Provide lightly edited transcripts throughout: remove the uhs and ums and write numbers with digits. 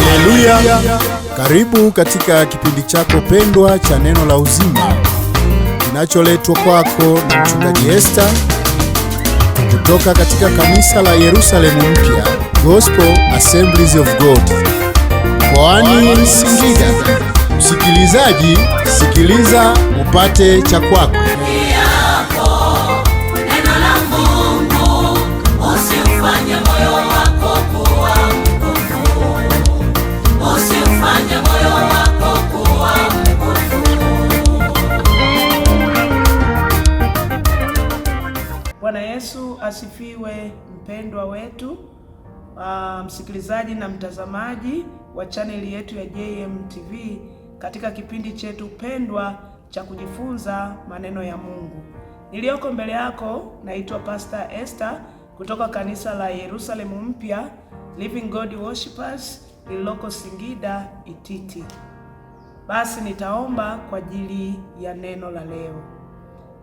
Haleluya! Karibu katika kipindi chako pendwa cha neno la uzima kinacholetwa kwako na mchungaji Esther kutoka katika kanisa la Yerusalemu Mpya Gospel Assemblies of God mkoani Singida. Msikilizaji, sikiliza upate cha kwako. Bwana Yesu asifiwe. Mpendwa wetu, msikilizaji na mtazamaji wa chaneli yetu ya JM TV, katika kipindi chetu pendwa cha kujifunza maneno ya Mungu. Niliyoko mbele yako naitwa Pastor Esther kutoka kanisa la Yerusalemu Mpya Living God Worshipers lililoko Singida Ititi. Basi nitaomba kwa ajili ya neno la leo.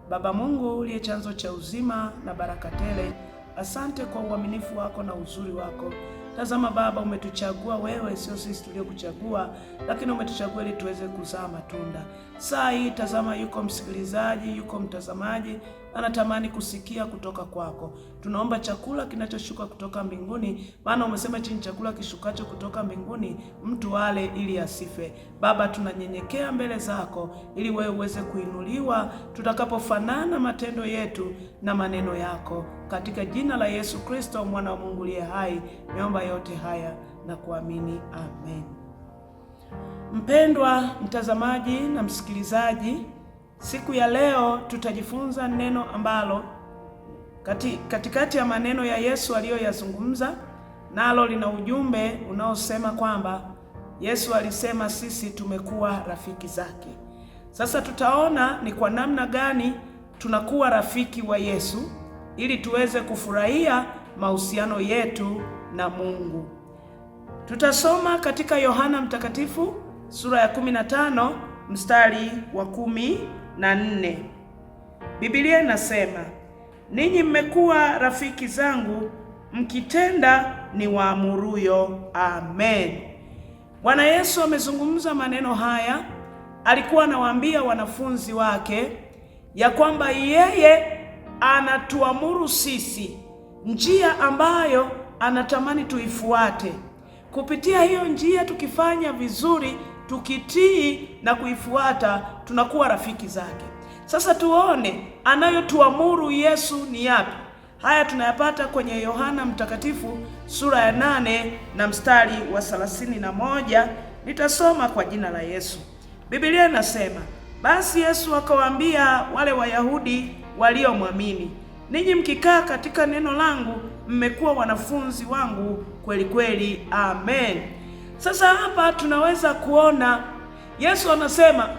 Baba Mungu uliye chanzo cha uzima na baraka tele, asante kwa uaminifu wako na uzuri wako. Tazama Baba, umetuchagua wewe, sio sisi tuliokuchagua, lakini umetuchagua ili tuweze kuzaa matunda. Saa hii tazama, yuko msikilizaji, yuko mtazamaji anatamani kusikia kutoka kwako. Tunaomba chakula kinachoshuka kutoka mbinguni, maana umesema chini chakula kishukacho kutoka mbinguni mtu ale ili asife. Baba, tunanyenyekea mbele zako ili wewe uweze kuinuliwa tutakapofanana matendo yetu na maneno yako. Katika jina la Yesu Kristo mwana wa Mungu aliye hai, naomba yote haya na kuamini, amen. Mpendwa mtazamaji na msikilizaji, siku ya leo tutajifunza neno ambalo katikati ya maneno ya Yesu aliyoyazungumza, nalo lina ujumbe unaosema kwamba Yesu alisema sisi tumekuwa rafiki zake. Sasa tutaona ni kwa namna gani tunakuwa rafiki wa Yesu ili tuweze kufurahia mahusiano yetu na Mungu. Tutasoma katika Yohana Mtakatifu sura ya 15 mstari wa 14. Biblia inasema, ninyi mmekuwa rafiki zangu mkitenda ni waamuruyo. Amen. Bwana Yesu amezungumza maneno haya, alikuwa anawaambia wanafunzi wake ya kwamba yeye anatuamuru sisi njia ambayo anatamani tuifuate. Kupitia hiyo njia tukifanya vizuri, tukitii na kuifuata, tunakuwa rafiki zake. Sasa tuone anayotuamuru Yesu ni yapi. Haya tunayapata kwenye Yohana Mtakatifu sura ya 8 na mstari wa 31. Nitasoma kwa jina la Yesu. Biblia inasema, basi Yesu akawaambia wale Wayahudi waliomwamini, ninyi mkikaa katika neno langu mmekuwa wanafunzi wangu kweli kweli. Amen. Sasa hapa tunaweza kuona Yesu anasema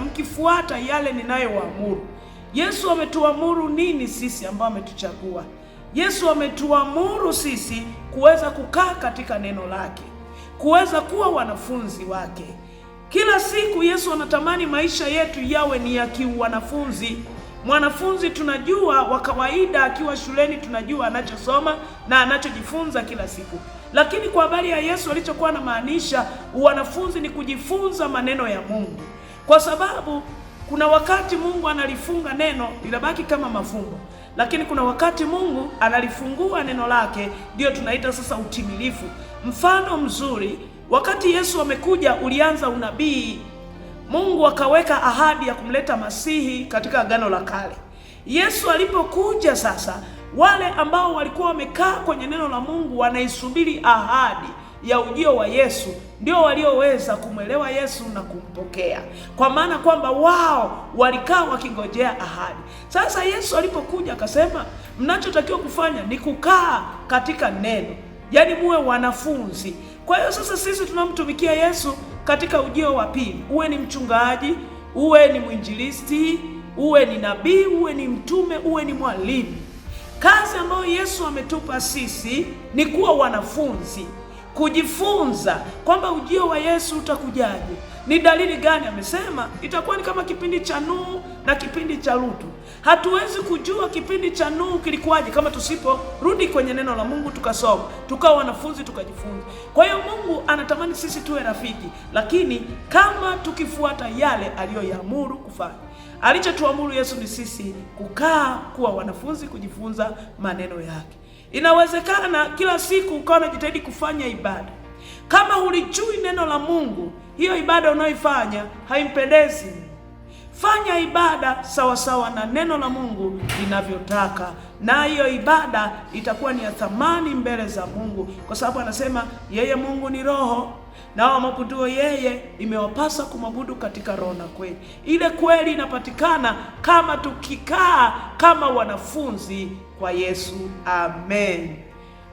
mkifuata yale ninayowaamuru. Yesu ametuamuru nini sisi ambao ametuchagua? Yesu ametuamuru sisi kuweza kukaa katika neno lake, kuweza kuwa wanafunzi wake. Kila siku Yesu anatamani maisha yetu yawe ni ya kiwanafunzi. Mwanafunzi tunajua wa kawaida akiwa shuleni, tunajua anachosoma na anachojifunza kila siku. Lakini kwa habari ya Yesu alichokuwa anamaanisha wanafunzi ni kujifunza maneno ya Mungu. Kwa sababu kuna wakati Mungu analifunga neno linabaki kama mafumbo, lakini kuna wakati Mungu analifungua neno lake, ndio tunaita sasa utimilifu. Mfano mzuri, wakati Yesu amekuja ulianza unabii. Mungu akaweka ahadi ya kumleta Masihi katika Agano la Kale. Yesu alipokuja sasa, wale ambao walikuwa wamekaa kwenye neno la Mungu wanaisubiri ahadi ya ujio wa Yesu ndio walioweza kumwelewa Yesu na kumpokea, kwa maana kwamba wao walikaa wakingojea ahadi. Sasa Yesu alipokuja akasema mnachotakiwa kufanya ni kukaa katika neno, yaani muwe wanafunzi. Kwa hiyo sasa sisi tunamtumikia Yesu katika ujio wa pili. Uwe ni mchungaji, uwe ni mwinjilisti, uwe ni nabii, uwe ni mtume, uwe ni mwalimu. Kazi ambayo Yesu ametupa sisi ni kuwa wanafunzi, kujifunza kwamba ujio wa Yesu utakujaje. Ni dalili gani? Amesema itakuwa ni kama kipindi cha Nuhu na kipindi cha Lutu. Hatuwezi kujua kipindi cha Nuhu kilikuwaje kama tusiporudi kwenye neno la Mungu, tukasoma, tukawa wanafunzi, tukajifunza. Kwa hiyo Mungu anatamani sisi tuwe rafiki, lakini kama tukifuata yale aliyoyaamuru kufanya. Alichotuamuru Yesu ni sisi kukaa kuwa wanafunzi, kujifunza maneno yake. Inawezekana kila siku ukawa unajitahidi kufanya ibada. Kama hulijui neno la Mungu, hiyo ibada unayoifanya haimpendezi. Fanya ibada sawa sawa na neno la Mungu linavyotaka, na hiyo ibada itakuwa ni ya thamani mbele za Mungu, kwa sababu anasema yeye Mungu ni roho, na waabuduo yeye imewapasa kumwabudu katika roho na kweli. Ile kweli inapatikana kama tukikaa kama wanafunzi kwa Yesu. Amen.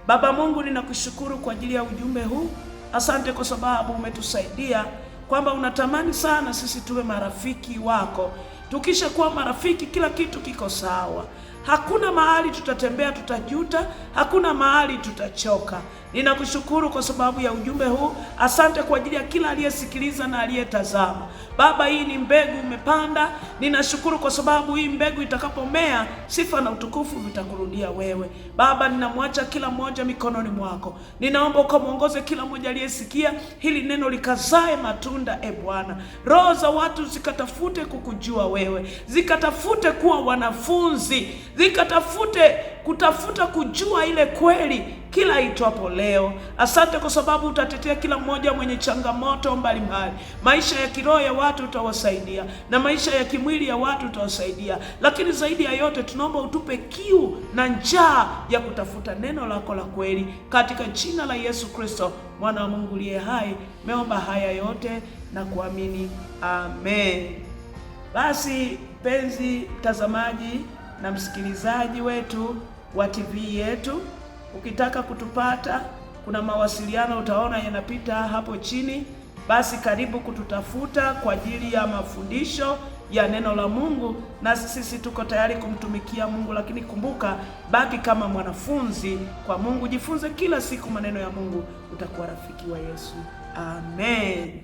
Baba Mungu, ninakushukuru kwa ajili ya ujumbe huu. Asante kwa sababu umetusaidia kwamba unatamani sana sisi tuwe marafiki wako. Tukisha kuwa marafiki, kila kitu kiko sawa. Hakuna mahali tutatembea tutajuta, hakuna mahali tutachoka. Ninakushukuru kwa sababu ya ujumbe huu. Asante kwa ajili ya kila aliyesikiliza na aliyetazama. Baba, hii ni mbegu umepanda. Ninashukuru kwa sababu hii mbegu itakapomea, sifa na utukufu vitakurudia wewe. Baba, ninamwacha kila mmoja mikononi mwako. Ninaomba ukamwongoze kila mmoja aliyesikia hili neno likazae matunda, Bwana. Roho za watu zikatafute kukujua wewe, zikatafute kuwa wanafunzi, zikatafute kutafuta kujua ile kweli kila itwapo leo. Asante kwa sababu utatetea kila mmoja mwenye changamoto mbalimbali. Maisha ya kiroho ya watu utawasaidia, na maisha ya kimwili ya watu utawasaidia. Lakini zaidi ya yote, tunaomba utupe kiu na njaa ya kutafuta neno lako la kweli, katika jina la Yesu Kristo, mwana wa Mungu aliye hai. Meomba haya yote na kuamini. Amen. Basi penzi mtazamaji na msikilizaji wetu wa TV yetu, ukitaka kutupata, kuna mawasiliano utaona yanapita hapo chini. Basi karibu kututafuta kwa ajili ya mafundisho ya neno la Mungu, na sisi tuko tayari kumtumikia Mungu. Lakini kumbuka, baki kama mwanafunzi kwa Mungu, jifunze kila siku maneno ya Mungu, utakuwa rafiki wa Yesu. Amen.